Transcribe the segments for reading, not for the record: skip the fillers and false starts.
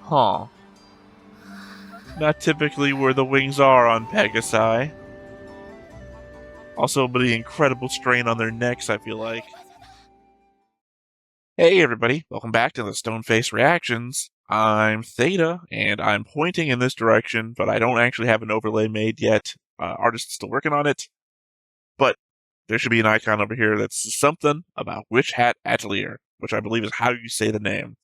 Huh. Not typically where the wings are on Pegasi. Also, the incredible strain on their necks, I feel like. Hey everybody, welcome back to the Stoneface Reactions. I'm Theta, and I'm pointing in this direction, but I don't actually have an overlay made yet. Artist is still working on it. But there should be an icon over here that's something about Witch Hat Atelier, which I believe is how you say the name.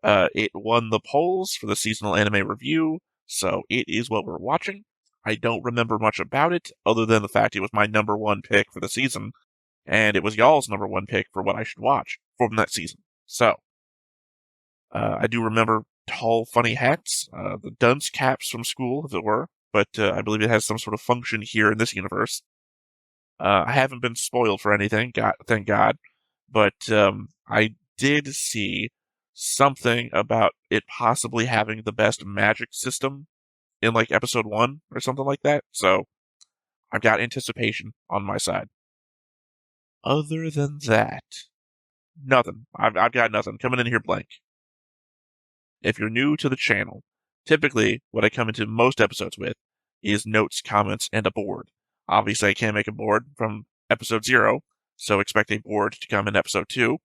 It won the polls for the seasonal anime review, so it is what we're watching. I don't remember much about it, other than the fact it was my number one pick for the season, and it was y'all's number one pick for what I should watch from that season. So, I do remember tall, funny hats, the dunce caps from school, if it were, but I believe it has some sort of function here in this universe. I haven't been spoiled for anything, thank God, but I did see something about it possibly having the best magic system in like episode 1 or something like that, so I've got anticipation on my side. Other than that, nothing. I've got nothing. Coming in here blank. If you're new to the channel, typically what I come into most episodes with is notes, comments, and a board. Obviously, I can't make a board from episode 0, so expect a board to come in episode 2.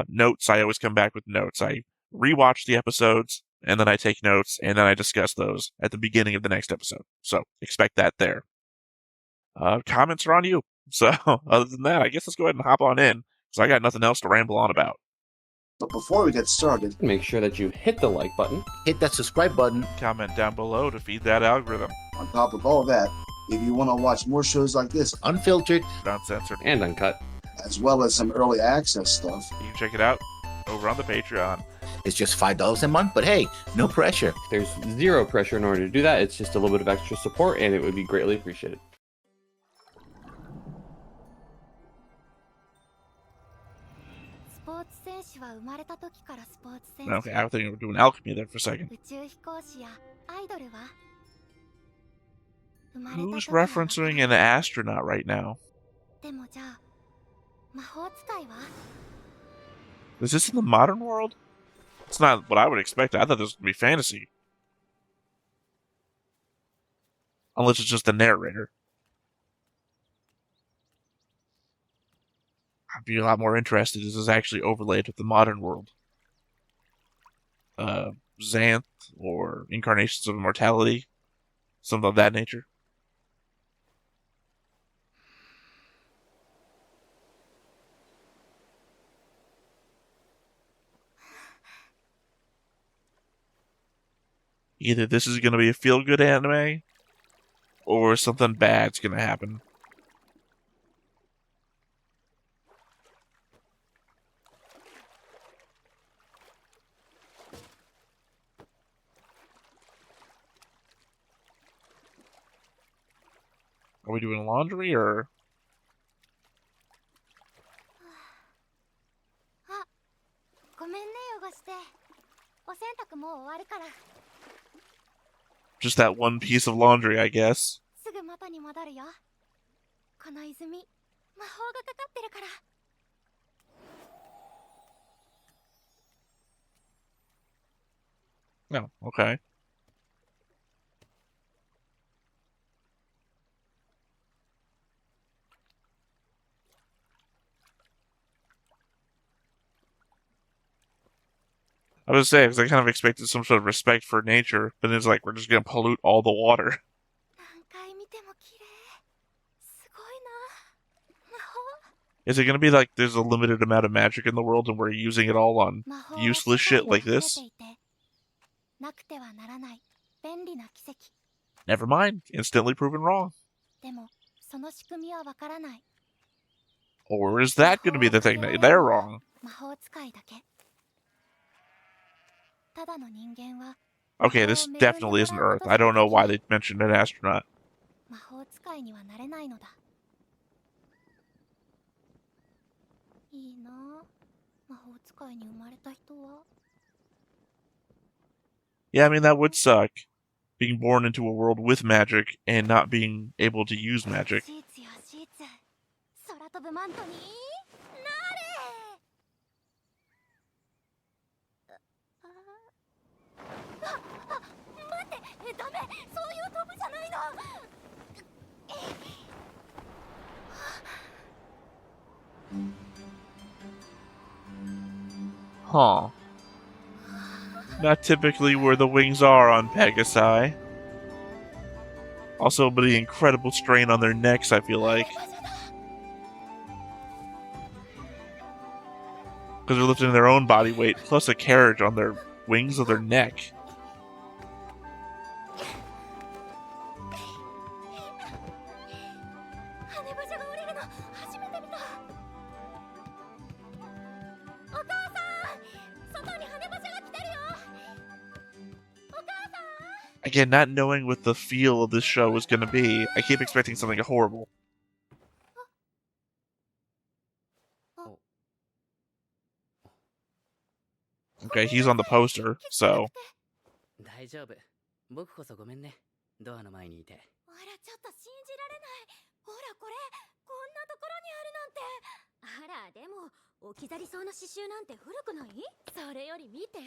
Notes, I always come back with notes. I rewatch the episodes, and then I take notes, and then I discuss those at the beginning of the next episode. So expect that there. Comments are on you. So other than that, I guess let's go ahead and hop on in, because I got nothing else to ramble on about. But before we get started, make sure that you hit the like button, hit that subscribe button. Comment down below to feed that algorithm. On top of all that, if you want to watch more shows like this, unfiltered, uncensored, and uncut, as well as some early access stuff, you can check it out over on the Patreon. It's just $5 a month, but hey, no pressure. There's zero pressure in order to do that. It's just a little bit of extra support, and it would be greatly appreciated. Okay, I think we were doing alchemy there for a second. Who's referencing an astronaut right now? Is this in the modern world? It's not what I would expect. I thought this would be fantasy. Unless it's just the narrator. I'd be a lot more interested if this is actually overlaid with the modern world. Xanth or Incarnations of Immortality. Something of that nature. Either this is going to be a feel-good anime, or something bad's going to happen. Are we doing laundry, or...? Just that one piece of laundry, I guess. Oh, okay. I was saying, because I kind of expected some sort of respect for nature, but it's like we're just going to pollute all the water. Is it going to be like there's a limited amount of magic in the world and we're using it all on useless shit like this? Never mind. Instantly proven wrong. Or is that going to be the thing that they're wrong? Okay, this definitely isn't Earth. I don't know why they mentioned an astronaut. Yeah, I mean, that would suck. Being born into a world with magic and not being able to use magic. Huh. Not typically where the wings are on Pegasi. Also, but the incredible strain on their necks, I feel like. Because they're lifting their own body weight, plus a carriage on their wings of their neck. Again, not knowing what the feel of this show was going to be, I keep expecting something horrible. Okay, he's on the poster, so... 大丈夫。僕こそごめんね。ドアの前にいて。あら、ちょっと信じられない。ほら、これ、こんなところにあるなんて。あら、でも、置き去りそうな刺繍なんて古くない？それより見て。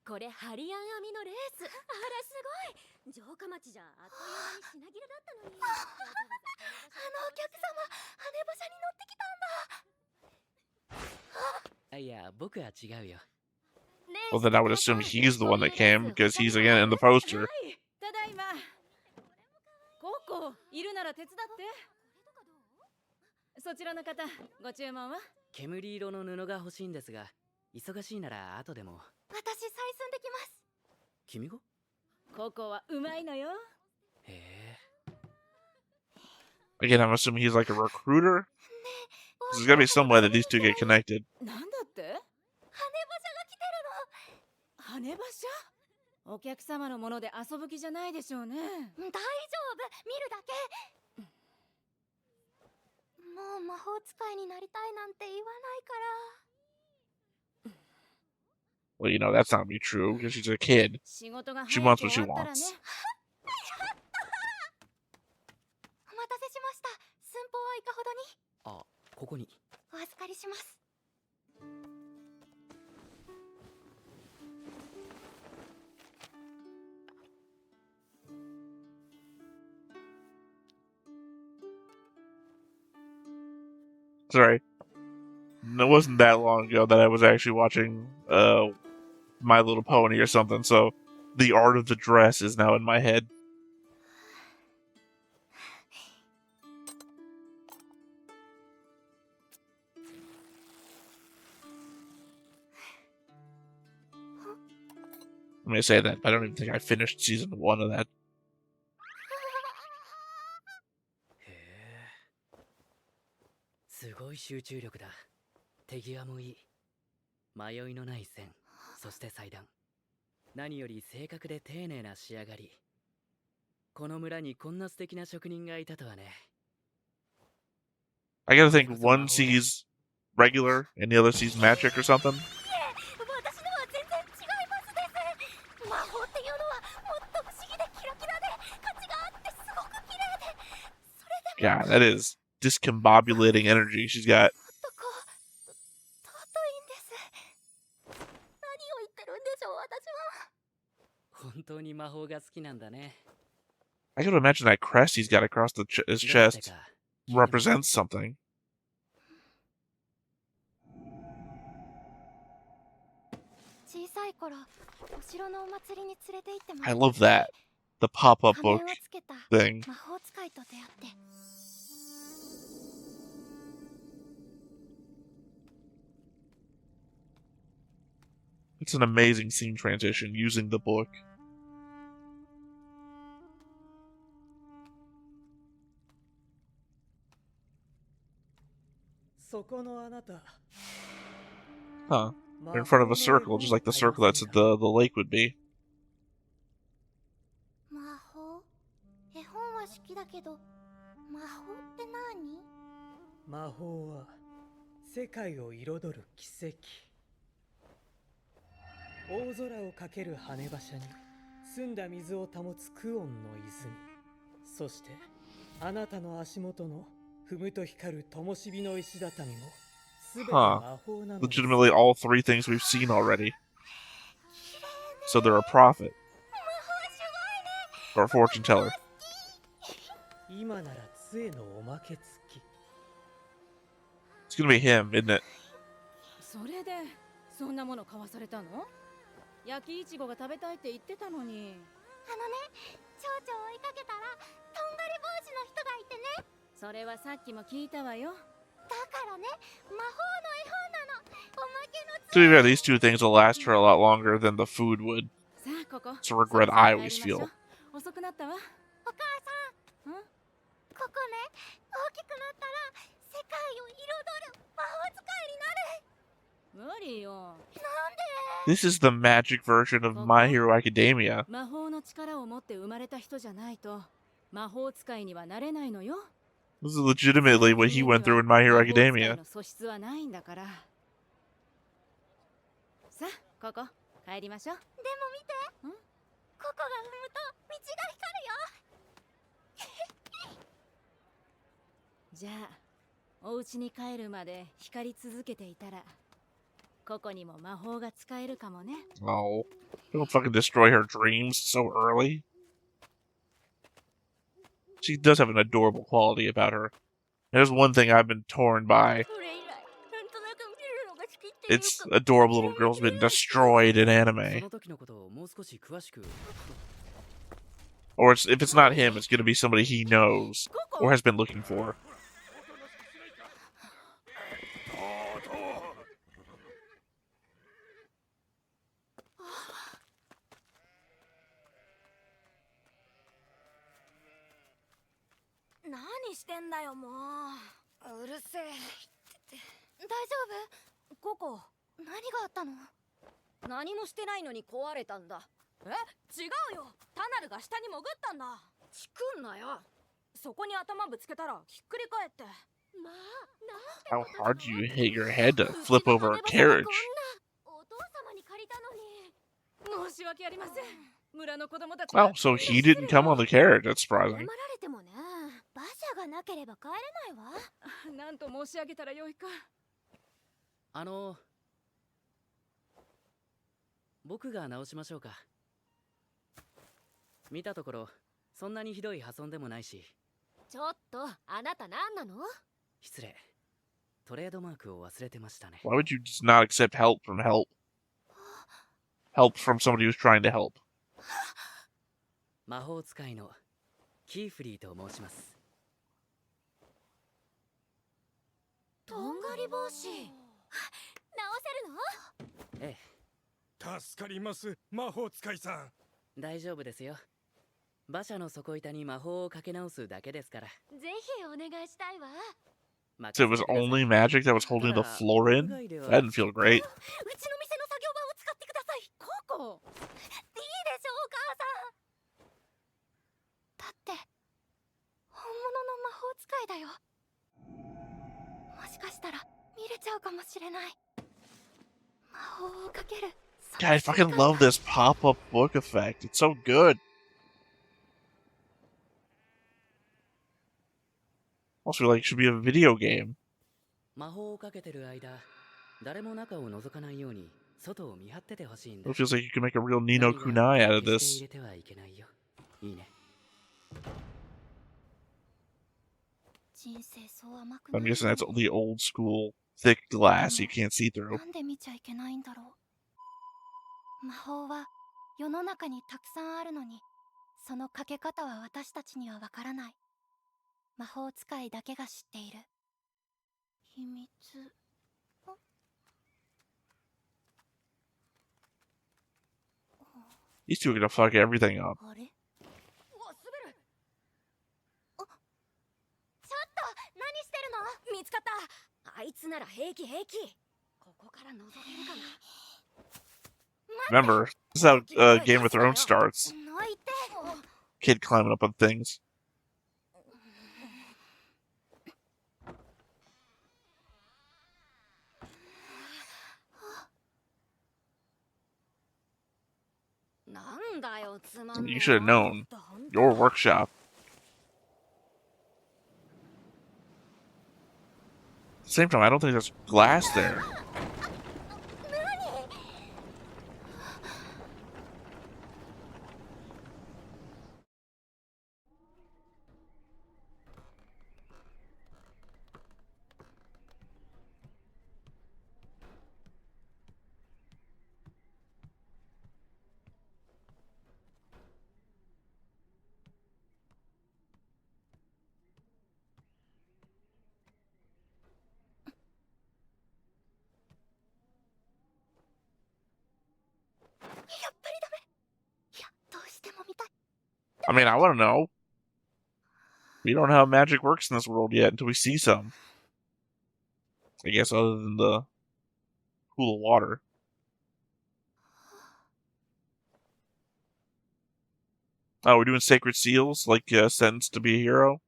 これ、ハリアン編みのレース。あら、すごい。城下町じゃあっという間に品切れだったのに。お客様、羽馬車に乗ってきたんだ。いや、僕は違うよ。 Well, then I would assume he's the one that came, because he's again in the poster. ただいま。ココ、いるなら手伝って。そちらの方、ご注文は？煙色の布が欲しいんですが、忙しいなら後でも。私、採寸できます。君が？ココはうまいのよ。へえ。 Again, I'm assuming he's like a recruiter? There's gotta be some way that these two get connected. なんだって？羽馬車？お客様のもので遊ぶ気じゃないでしょうね。大丈夫、見るだけ。もう魔法使いになりたいなんて言わないから。 Well, you know, that's not be true, because she's a kid. 仕事が She 早 wants く what 終 she わったらね。 wants. お待たせしました。寸法はいかほどに？あ、ここに。お預かりします。 Sorry. It wasn't that long ago that I was actually watching My Little Pony or something, so the art of the dress is now in my head. I may say that, but I don't even think I finished season 1 of that. すごい集中力だ。手際もいい。迷いのない線、そして裁断。何より正確で丁寧な仕上がり。この村にこんな素敵な職人がいたとはね。I gotta think one sees regular and the other sees magic or something. 私のは全然違いますです。魔法っていうのはもっと不思議でキラキラで価値があってすごく綺麗で、それでも God, that is discombobulating energy she's got. もっとこう尊いんです。何を言ってるんでしょう、私は。本当に魔法が好きなんだね。 I could imagine that crest he's got across his chest represents something. 小さい頃、お城のお祭りに連れて行っても I love that. The pop-up 仮面 book をつけた thing. 魔法使いと出会って。 It's an amazing scene transition using the book. そこのあなた。 Huh. They're in front of a circle, just like the circle that the lake would be. 魔法？絵本は好きだけど、魔法って何？魔法は世界を彩る奇跡。大空をかける羽馬車に澄んだ水を保つクオンの泉。そしてあなたの足元の踏むと光る灯火の石畳も全て魔法なのです。 Legitimately all three things we've seen already. So they're a prophet. 魔法すごいね。Or a fortune teller. 今なら杖のおまけ付き。 It's gonna be him, isn't it? それでそんなもの買わされたの？焼きいちごが食べたいって言ってたのに。蝶々を追いかけたらとんがり帽子の人がいてね。それはさっきも聞いたわよ。だからね、魔法の絵本なの。おまけの To be fair, these two things will last her a lot longer than the food would. さあここ。 It's a regret I always feel. 遅くなったわ。お母さん。ここね、大きくなったら世界を彩る魔法使いになる。無理よ。なんで？ This is the magic version of My Hero Academia. 魔法の力を持って生まれた人じゃないと魔法使いにはなれないのよ。 This is legitimately what he went through in My Hero 魔法使い Academia. の素質はないんだから。さあここ帰りましょう。でも見て。ここが踏むと道が光るよ。じゃあお家に帰るまで光り続けていたらここにも魔法が使えるかもね。 Oh. Don't fucking destroy her dreams so early. She does have an adorable quality about her. There's one thing I've been torn by. それ以来、なんとなく見るのが好きっていうか。 It's adorable little girls been destroyed in そ anime. の時のことをもう少し詳しく。 Or if it's not him, it's gonna be somebody he knows or has been looking for. 何してんだよもう。うるせえ。大丈夫？ココ、何があったの？何もしてないのに壊れたんだ。違うよ。タナルが下に潜ったんだ。チクんなよ。そこに頭ぶつけたらひっくり返って。まあ、なんて How hard do you hit your head to flip over a carriage? お父様に借りたのに。申し訳ありません。村の子供たち。 Oh, so he didn't come on the carriage. That's 謝 surprising. られてもね、馬車がなければ帰れないわ。なんと申し上げたらよいか。僕が直しましょうか。見たところそんなにひどい破損でもないし。ちょっと、あなた何なの？失礼。トレードマークを忘れてましたね。 Why would you just not accept help from help? Help from somebody who's trying to help. 魔法使いのキーフリーと申します。とんがり帽子。直せるの？ええ、助かります、魔法使いさん。大丈夫ですよ。馬車の底板に魔法をかけ直すだけですから。ぜひお願いしたいわ。 So it was only magic that was holding the floor in? That didn't feel great. うちの店の作業場を使ってください。ココ。いいでしょ、お母さん。だって本物の魔法使いだよ。もしかしたら見れちゃうかもしれない。魔法をかける。 God, I fucking love this pop-up book effect. It's so good. Also, like, it should be a video game. 魔法をかけてる間、誰も中を覗かないように外を見張っててほしいんだ。 It feels like you could make a real Nino Kunai out of 決し this. て入れてはいけないよ。いいね。人生そう甘く I'm guessing that's the old school thick glass you can't see through. なんで見ちゃいけないんだろう。魔法は世の中にたくさんあるのに、そのかけ方は私たちにはわからない。魔法使いだけが知っている秘密。 These two are gonna fuck everything up. あれ？うわ、滑る。ちょっと何してるの？見つかった。あいつなら平気平気。ここから覗けるかな。 Remember, this is how Game of Thrones starts. 泣いて。 Kid climbing up on things. なんだよ、つまんねえ。 You should have known. Your workshop. At the same time, I don't think there's glass there. I mean, I want to know. We don't know how magic works in this world yet until we see some. I guess other than the pool of water. Oh, we're doing sacred seals, like sentenced to be a hero?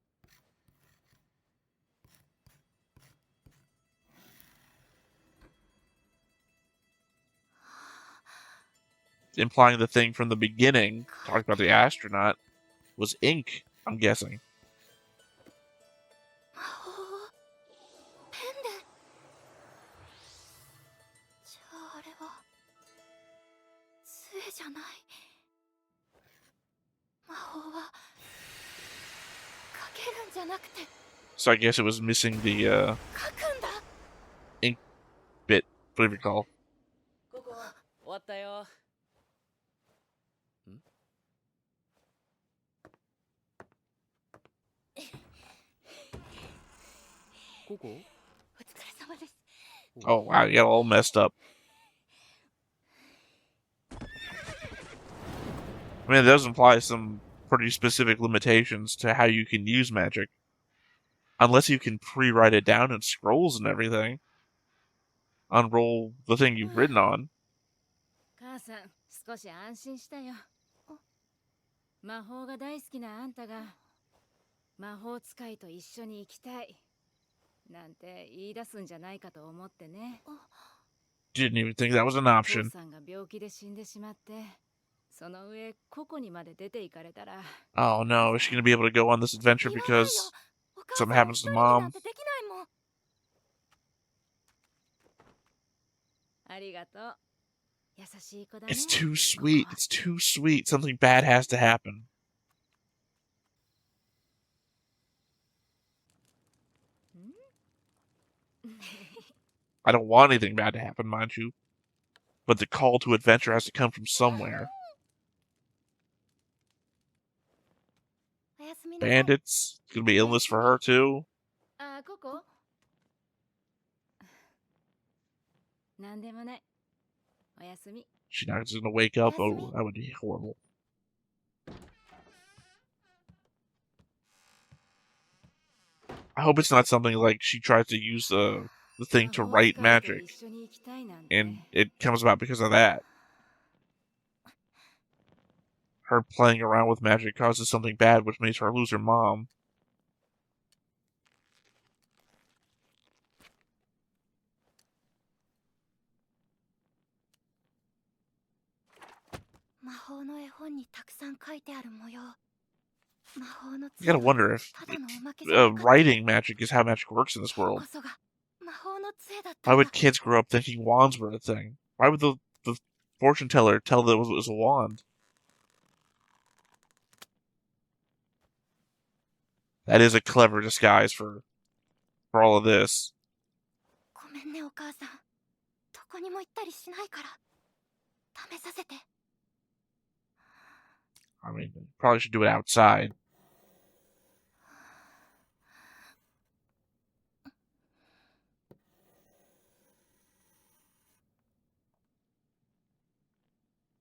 Implying the thing from the beginning, talking about the astronaut, was ink, I'm guessing. 魔法ペンでじゃああれは杖じゃない。魔法はかけるんじゃなくて So I guess it was missing the 書くんだ。 ink bit, whatever you call. ここ終わったよ。ここ？お疲れ様です。 Oh wow, you got all messed up. I mean, it does imply some pretty specific limitations to how you can use magic. Unless you can pre-write it down in scrolls and everything. Unroll the thing you've written on. 母さん、少し安心したよ。魔法が大好きなあんたが魔法使いと一緒に行きたいなんて言い出すんじゃないかと思ってね。 Didn't even think that was an 父 option. さんが病気で死んでしまって、その上ここにまで出て行かれたら。 Oh no, is she gonna be able to go on this adventure because something happens to mom? ありがとう。優しい子だね。 It's too sweet. It's too sweet. Something bad has to happen. I don't want anything bad to happen, mind you. But the call to adventure has to come from somewhere. Bandits? It's gonna be illness for her too. あ、ここ？なんでもない。おやすみ。 She's not just gonna wake up. Oh, that would be horrible. I hope it's not something like she tries to use the thing to write magic, and it comes about because of that. Her playing around with magic causes something bad, which makes her lose her mom. You gotta wonder if writing magic is how magic works in this world. Why would kids grow up thinking wands were a thing? Why would the fortune teller tell them it was a wand? That is a clever disguise for all of this. I mean, probably should do it outside.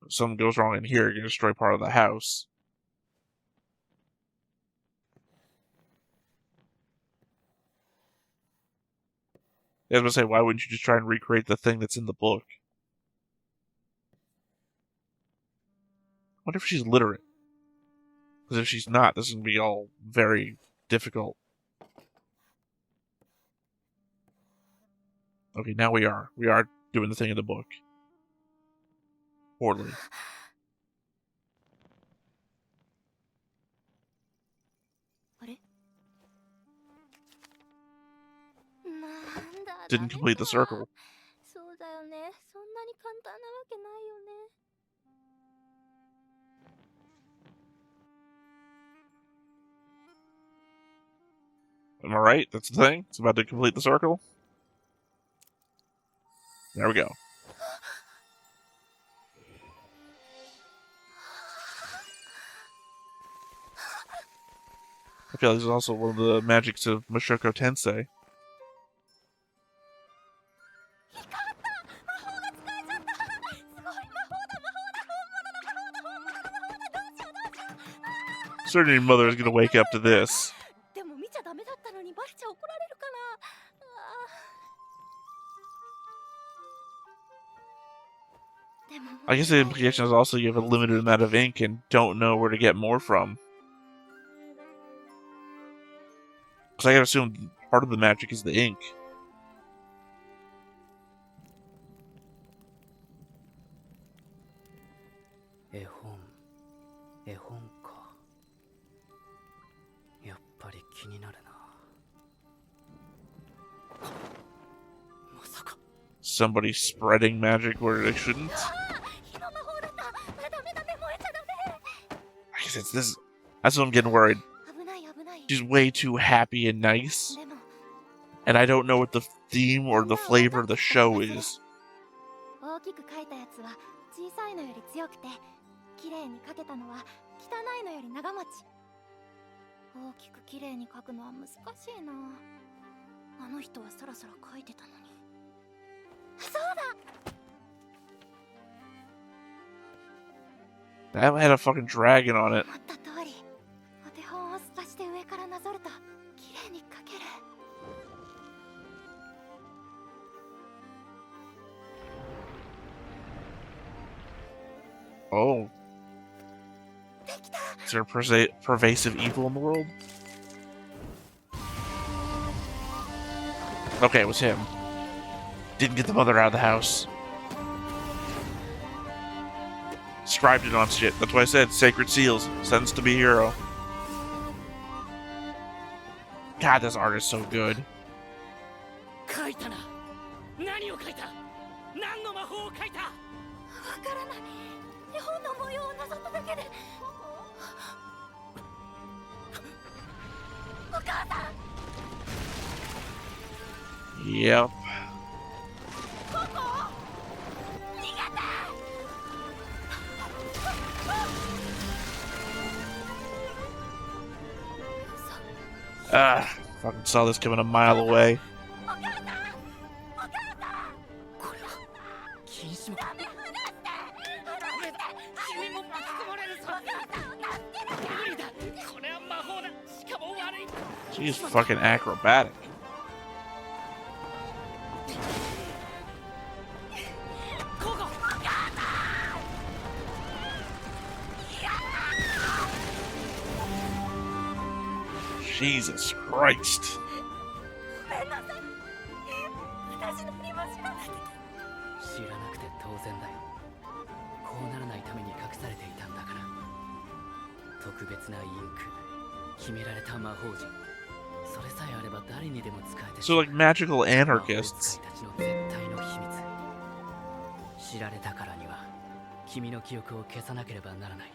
If something goes wrong in here, you're gonna destroy part of the house. I was gonna say, why wouldn't you just try and recreate the thing that's in the book? I wonder if she's literate. Because if she's not, this is gonna be all very difficult. Okay, now we are. We are doing the thing in the book. Poorly. Didn't complete the circle. Am I right? That's the thing? It's about to complete the circle? There we go. I feel like this is also one of the magics of Mushoku Tensei. Certainly your mother is gonna wake up to this. でも見ちゃダメだったのにバレちゃ怒られるかな。でも I guess the implication is also you have a limited amount of ink and don't know where to get more from. Because I gotta assume part of the magic is the ink. 絵本か。やっぱり気になるな。まさか。Somebody spreading magic where they shouldn't. 火の魔法だった。ダメダメ、燃えちゃダメ。 I guess it's this. That's what I'm getting worried. 危ない危ない。 She's way too happy and nice, でも and I don't know what the theme or the flavor of the show is. 大きく描いたやつは小さいのより強くて、綺麗に描けたのは汚いのより長持ち。大きく綺麗に描くのは難しいな。あの人はそろそろ描いてたのに。そうだ。 That had a fucking dragon on it. 思った通り、お手本を透かして上からなぞると綺麗に描ける。 Oh. Is there pervasive evil in the world? Okay, it was him. Didn't get the mother out of the house. Scribed it on shit. That's why I said sacred seals. Sends to be hero. God, this art is so good. 書いたな。何を書いた？何の魔法を書いた？わからない。絵本の模様をなぞっただけで。お母さん。 Yep. ここ。逃げて。 Ah, fucking saw this coming a mile away. これは禁止も。ダメ、離して。君も巻き込まれるぞ。無理だ。これは魔法だ。しかも悪い。 She's fucking acrobatic. Jesus Christ. ごめんなさい。私何も知らなくて。知らなくて当然だよ。こうならないために隠されていたんだから。特別なインク、決められた魔法陣。それさえあれば誰にでも使えて So like magical anarchists. 魔法使いたちの絶対の秘密。知られたからには君の記憶を消さなければならない。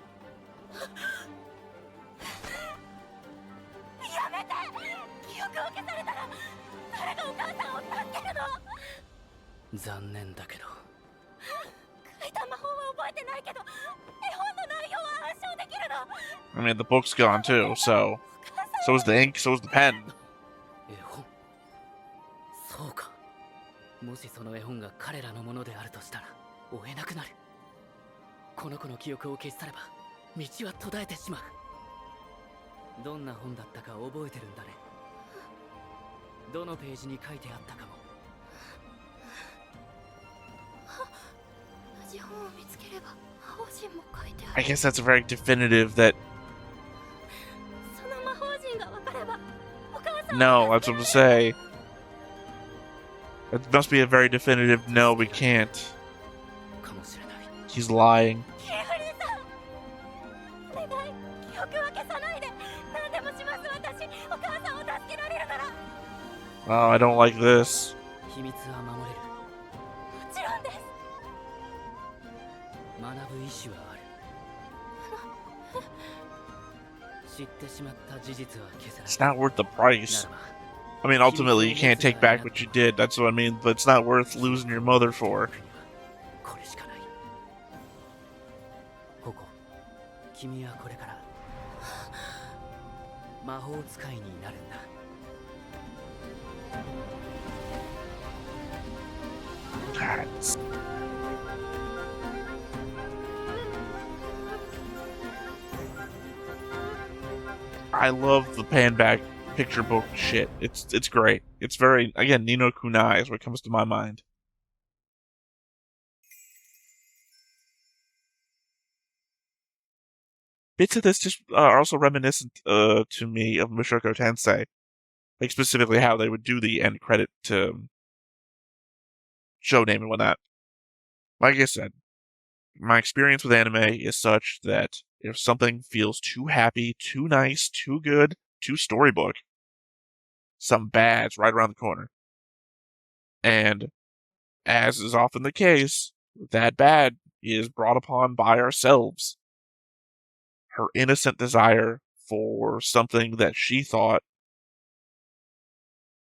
やめて。記憶を消されたら誰がお母さんを助けるの。残念だけど。書いた魔法は覚えてないけど、絵本の内容は暗唱できるの。 I mean, the book's gone too, so is the ink, so is the pen. 絵本。そうか。もしその絵本が彼らのものであるとしたら追えなくなる。この子の記憶を消し去れば道は途絶えてしまう。どんな本だったか覚えてるんだね。どのページに書いてあったかも。同じ本を見つければ魔法陣も書いてある。 I guess that's very definitive that その魔法陣が分かればお母さん。 no, that's what I'm saying. It must be a very definitive no, we can't. かもしれない。 He's lying. キーフリーさん、お願い、記憶は消さないで。何でもします。私、お母さんを助けられるなら。 Oh, I don't like this. 秘密は守れる。もちろんです。学ぶ意志はある。知ってしまった事実は消せない。 It's not worth the price. I mean, ultimately, you can't take back what you did. That's what I mean. But it's not worth losing your mother for. これしかない。ここ、君はこれから魔法使いになるんだ。 God. I love the pan back picture book shit. It's great. It's very, again, Ni no Kunai is what comes to my mind. Bits of this just are also reminiscent to me of Mushoku Tensei. Like, specifically how they would do the end credit to show name and whatnot. Like I said, my experience with anime is such that if something feels too happy, too nice, too good, too storybook, something bad's right around the corner. And as is often the case, that bad is brought upon by ourselves. Her innocent desire for something that she thought,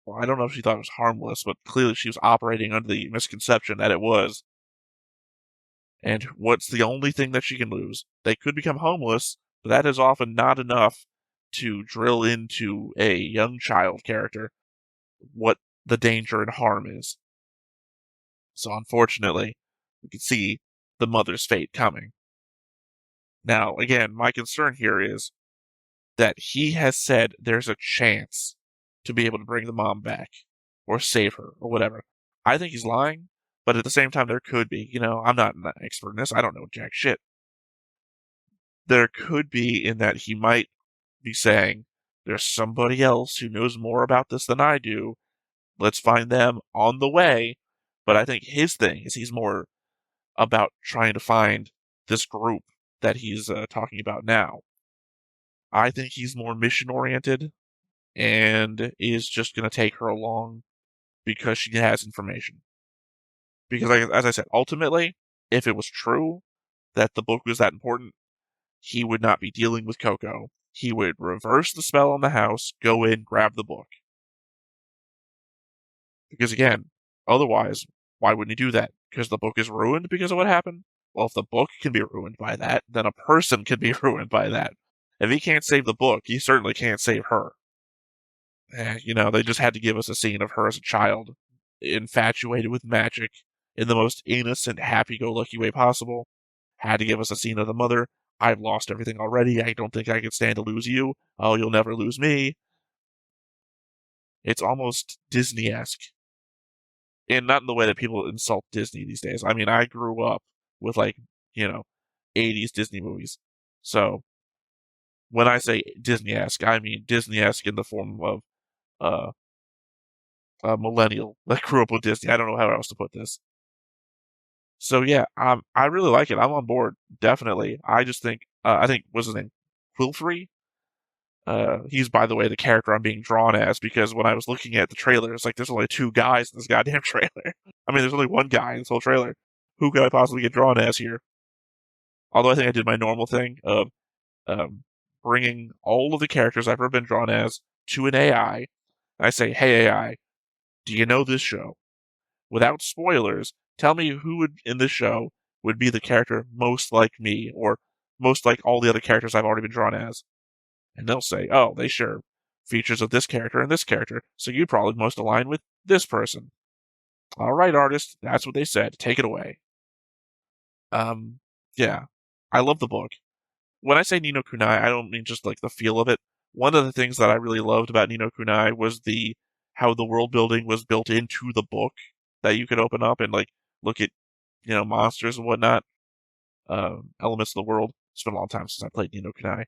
well, I don't know if she thought it was harmless, but clearly she was operating under the misconception that it was. And what's the only thing that she can lose? They could become homeless, but that is often not enough to drill into a young child character what the danger and harm is. So unfortunately, we can see the mother's fate coming. Now, again, my concern here is that he has said there's a chance to be able to bring the mom back, or save her, or whatever. I think he's lying, but at the same time, there could be. I'm not an expert in this. I don't know jack shit. There could be in that he might be saying, there's somebody else who knows more about this than I do. Let's find them on the way. But I think his thing is he's more about trying to find this group that he's talking about now. I think he's more mission-oriented and is just going to take her along because she has information. Because, as I said, ultimately, if it was true that the book was that important, he would not be dealing with Coco. He would reverse the spell on the house, go in, grab the book. Because again, otherwise, why wouldn't he do that? Because the book is ruined because of what happened? Well, if the book can be ruined by that, then a person can be ruined by that. If he can't save the book, he certainly can't save her. They just had to give us a scene of her as a child, infatuated with magic, in the most innocent, happy-go-lucky way possible. Had to give us a scene of the mother. I've lost everything already. I don't think I can stand to lose you. Oh, you'll never lose me. It's almost Disney-esque. And not in the way that people insult Disney these days. I mean, I grew up with, 80s Disney movies. So, when I say Disney-esque, I mean Disney-esque in the form of a millennial that grew up with Disney. I don't know how else to put this. So yeah, I really like it. I'm on board, definitely. I just think, I think, what's his name? Quilfrey? He's, by the way, the character I'm being drawn as, because when I was looking at the trailer, it's like, there's only 2 guys in this goddamn trailer. I mean, there's only 1 guy in this whole trailer. Who could I possibly get drawn as here? Although I think I did my normal thing of bringing all of the characters I've ever been drawn as to an AI. I say, hey AI, do you know this show? Without spoilers, tell me who in this show would be the character most like me, or most like all the other characters I've already been drawn as. And they'll say, oh, they share features of this character and this character, so you'd probably most align with this person. All right, artist, that's what they said. Take it away. Yeah. I love the book. When I say Ni no Kunai, I don't mean just like the feel of it. One of the things that I really loved about Ni no Kunai was how the world building was built into the book, that you could open up and look at, monsters and whatnot, elements of the world. It's been a long time since I played Ni no Kunai,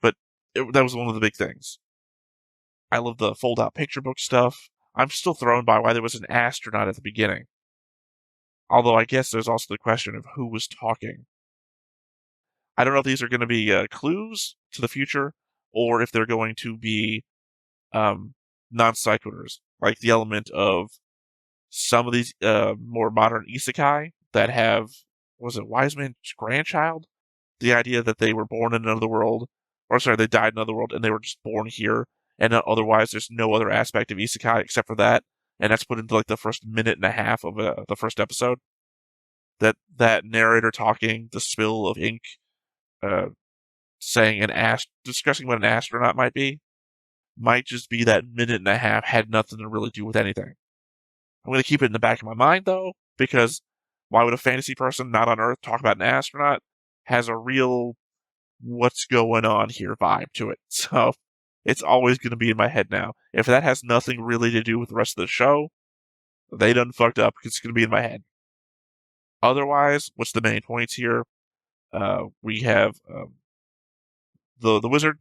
but that was one of the big things. I love the fold-out picture book stuff. I'm still thrown by why there was an astronaut at the beginning. Although I guess there's also the question of who was talking. I don't know if these are going to be clues to the future, or if they're going to be non sequiturs, like the element of some of these more modern isekai that have, was it Wise Man's grandchild? The idea that they were born in another world, or sorry, they died in another world and they were just born here, and otherwise there's no other aspect of isekai except for that, and that's put into the first minute and a half of the first episode. That narrator talking, the spill of ink, saying discussing what an astronaut might just be that minute and a half, had nothing to really do with anything. I'm going to keep it in the back of my mind, though, because why would a fantasy person not on Earth talk about an astronaut? Has a real what's going on here vibe to it. So it's always going to be in my head now. If that has nothing really to do with the rest of the show, they done fucked up because it's going to be in my head. Otherwise, what's the main points here? We have the wizard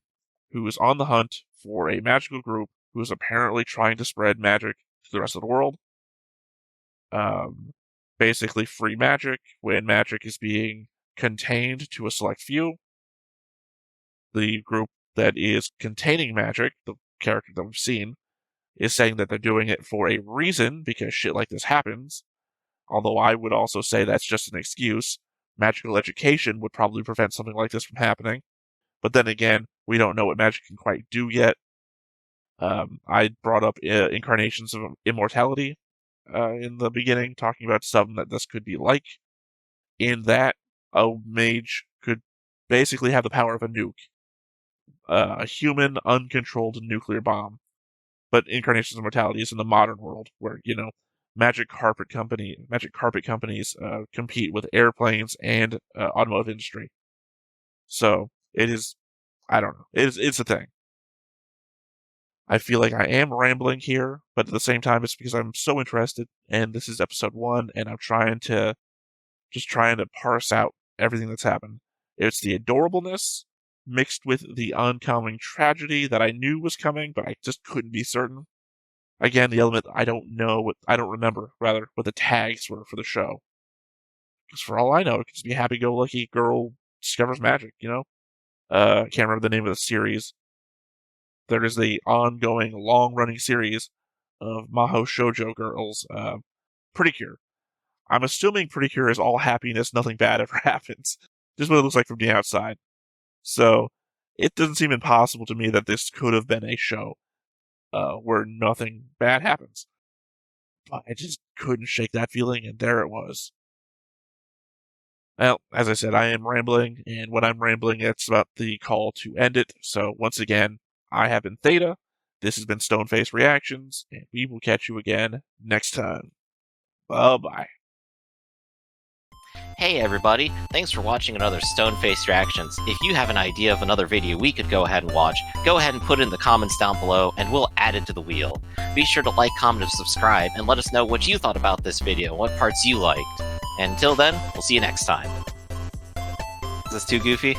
who is on the hunt for a magical group who is apparently trying to spread magic to the rest of the world. Basically free magic when magic is being contained to a select few. The group that is containing magic, the character that we've seen, is saying that they're doing it for a reason because shit like this happens. Although I would also say that's just an excuse. Magical education would probably prevent something like this from happening. But then again, we don't know what magic can quite do yet. I brought up incarnations of immortality in the beginning, talking about something that this could be like. In that, a mage could basically have the power of a nuke. A human, uncontrolled nuclear bomb. But incarnations of immortality is in the modern world, where, magic carpet companies compete with airplanes and automotive industry. So it is, I don't know, it's a thing. I feel like I am rambling here, but at the same time, it's because I'm so interested, and this is episode 1, and I'm trying to parse out everything that's happened. It's the adorableness mixed with the oncoming tragedy that I knew was coming, but I just couldn't be certain. Again, the element I don't remember what the tags were for the show. Because for all I know, it could just be a happy-go-lucky girl discovers magic, I can't remember the name of the series. There is the ongoing, long-running series of Mahou Shoujo girls, Pretty Cure. I'm assuming Pretty Cure is all happiness, nothing bad ever happens. Just what it looks like from the outside. So, it doesn't seem impossible to me that this could have been a show where nothing bad happens. But I just couldn't shake that feeling, and there it was. Well, as I said, I am rambling, and when I'm rambling, it's about the call to end it. So, once again, I have been Theta, this has been Stoneface Reactions, and we will catch you again next time. Bye-bye. Hey everybody, thanks for watching another Stoneface Reactions. If you have an idea of another video we could go ahead and watch, go ahead and put it in the comments down below and we'll add it to the wheel. Be sure to like, comment, and subscribe, and let us know what you thought about this video, what parts you liked. And until then, we'll see you next time. Is this too goofy?